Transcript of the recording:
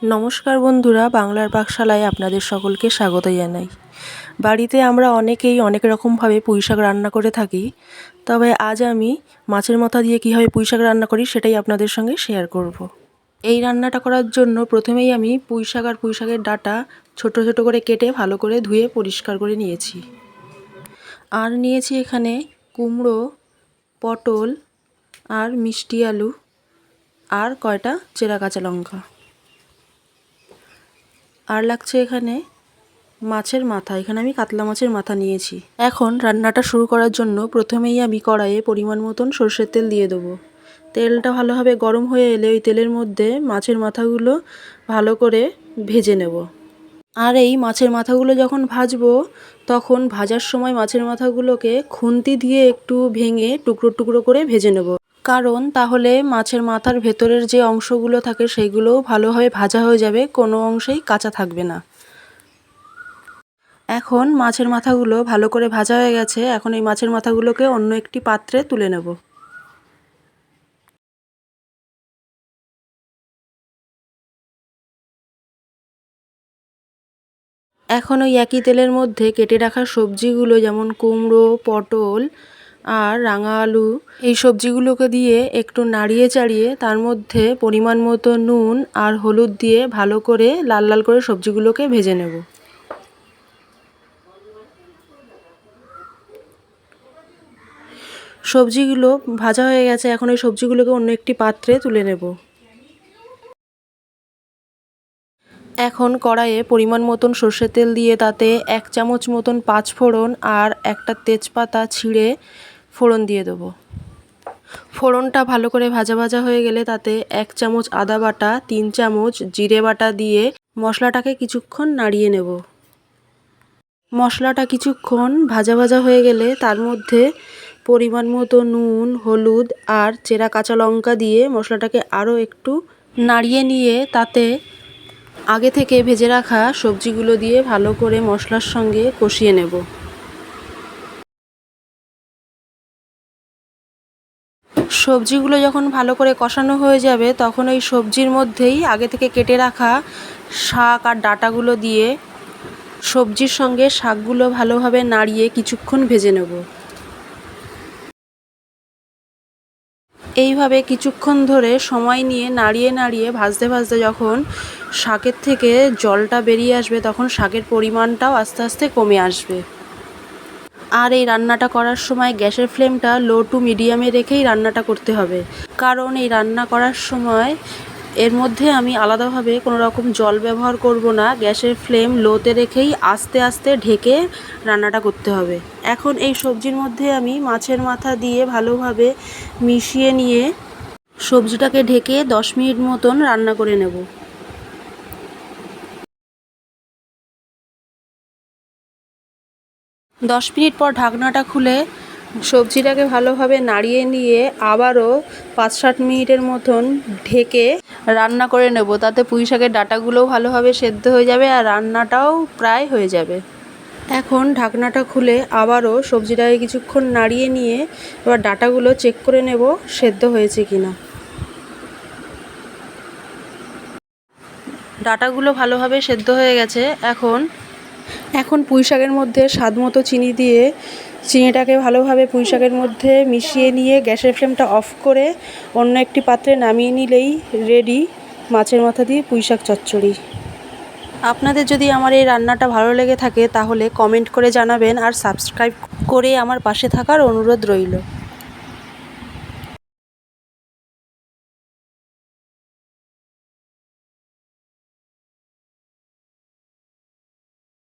নমস্কার বন্ধুরা, বাংলার পাকশালায় আপনাদের সকলকে স্বাগত জানাই। বাড়িতে আমরা অনেকেই অনেক রকমভাবে পুঁইশাক রান্না করে থাকি, তবে আজ আমি মাছের মাথা দিয়ে কীভাবে পুঁইশাক রান্না করি সেটাই আপনাদের সঙ্গে শেয়ার করব। এই রান্নাটা করার জন্য প্রথমেই আমি পুঁইশাক আর পুঁইশাকের ডাঁটা ছোট ছোট করে কেটে ভালো করে ধুয়ে পরিষ্কার করে নিয়েছি। আর নিয়েছি এখানে কুমড়ো, পটল আর মিষ্টি আলু আর কয়টা চেরা কাঁচা লঙ্কা। আর লাগছে এখানে মাছের মাথা, এখানে আমি কাতলা মাছের মাথা নিয়েছি। এখন রান্নাটা শুরু করার জন্য প্রথমেই আমি কড়াইয়ে পরিমাণ মতন সরষের তেল দিয়ে দেবো। তেলটা ভালোভাবে গরম হয়ে এলে ওই তেলের মধ্যে মাছের মাথাগুলো ভালো করে ভেজে নেব। আর এই মাছের মাথাগুলো যখন ভাজবো তখন ভাজার সময় মাছের মাথাগুলোকে খুন্তি দিয়ে একটু ভেঙে টুকরো টুকরো করে ভেজে নেব, কারণ তাহলে মাছের মাথার ভেতরের যে অংশগুলো থাকে সেইগুলোও ভালোভাবে ভাজা হয়ে যাবে, কোনো অংশেই কাঁচা থাকবে না। এখন মাছের মাথাগুলো ভালো করে ভাজা হয়ে গেছে। এখন এই মাছের মাথাগুলোকে অন্য একটি পাত্রে তুলে নেব। এখন ওই একই তেলের মধ্যে কেটে রাখা সবজিগুলো, যেমন কুমড়ো, পটল আর রাঙা আলু, এই সবজিগুলোকে দিয়ে একটু নাড়িয়ে চাড়িয়ে তার মধ্যে পরিমাণ মতো নুন আর হলুদ দিয়ে ভালো করে লাল লাল করে সবজিগুলোকে ভেজে নেব। সবজিগুলো ভাজা হয়ে গেছে। এখন এই সবজিগুলোকে অন্য একটি পাত্রে তুলে নেব। এখন কড়াইয়ে পরিমাণ মতন সর্ষের তেল দিয়ে তাতে 1 চামচ মতন পাঁচফোড়ন আর একটা তেজপাতা ছিঁড়ে ফোড়ন দিয়ে দেবো। ফোড়নটা ভালো করে ভাজা ভাজা হয়ে গেলে তাতে 1 চামচ আদা বাটা, 3 চামচ জিরে বাটা দিয়ে মশলাটাকে কিছুক্ষণ নাড়িয়ে নেব। মশলাটা কিছুক্ষণ ভাজা ভাজা হয়ে গেলে তার মধ্যে পরিমাণ মতো নুন, হলুদ আর চেরা কাঁচা লঙ্কা দিয়ে মশলাটাকে আরও একটু নাড়িয়ে নিয়ে তাতে আগে থেকে ভেজে রাখা সবজিগুলো দিয়ে ভালো করে মশলার সঙ্গে কষিয়ে নেব। সবজিগুলো যখন ভালো করে কষানো হয়ে যাবে তখন ওই সবজির মধ্যেই আগে থেকে কেটে রাখা শাক আর ডাঁটাগুলো দিয়ে সবজির সঙ্গে শাকগুলো ভালোভাবে নাড়িয়ে কিছুক্ষণ ভেজে নেব। এইভাবে কিছুক্ষণ ধরে সময় নিয়ে নাড়িয়ে নাড়িয়ে ভাজতে ভাজতে যখন শাকের থেকে জলটা বেরিয়ে আসবে তখন শাকের পরিমাণটাও আস্তে আস্তে কমে আসবে। আর এই রান্নাটা করার সময় গ্যাসের ফ্লেমটা লো টু মিডিয়ামে রেখেই রান্নাটা করতে হবে, কারণ এই রান্না করার সময় এর মধ্যে আমি আলাদাভাবে কোনো রকম জল ব্যবহার করব না। গ্যাসের ফ্লেম লোতে রেখেই আস্তে আস্তে ঢেকে রান্নাটা করতে হবে। এখন এই সবজির মধ্যে আমি মাছের মাথা দিয়ে ভালোভাবে মিশিয়ে নিয়ে সবজিটাকে ঢেকে 10 মিনিট মতন রান্না করে নেব। 10 মিনিট পর ঢাকনাটা খুলে সবজিটাকে ভালোভাবে নাড়িয়ে নিয়ে আবারও 5-7 মিনিটের মতন ঢেকে রান্না করে নেব। তাতে পুঁইশাকের ডাঁটাগুলোও ভালোভাবে সেদ্ধ হয়ে যাবে আর রান্নাটাও প্রায় হয়ে যাবে। এখন ঢাকনাটা খুলে আবারও সবজিটাকে কিছুক্ষণ নাড়িয়ে নিয়ে এবার ডাঁটাগুলো চেক করে নেব সেদ্ধ হয়েছে কিনা। ডাঁটাগুলো ভালোভাবে সেদ্ধ হয়ে গেছে। এখন পুঁইশাকের মধ্যে স্বাদ মতো চিনি দিয়ে চিনিটাকে ভালোভাবে পুঁইশাকের মধ্যে মিশিয়ে নিয়ে গ্যাসের ফ্লেমটা অফ করে অন্য একটি পাত্রে নামিয়ে নিলেই রেডি মাছের মাথা দিয়ে পুঁইশাক চচ্চড়ি। আপনাদের যদি আমার এই রান্নাটা ভালো লেগে থাকে তাহলে কমেন্ট করে জানাবেন আর সাবস্ক্রাইব করে আমার পাশে থাকার অনুরোধ রইল।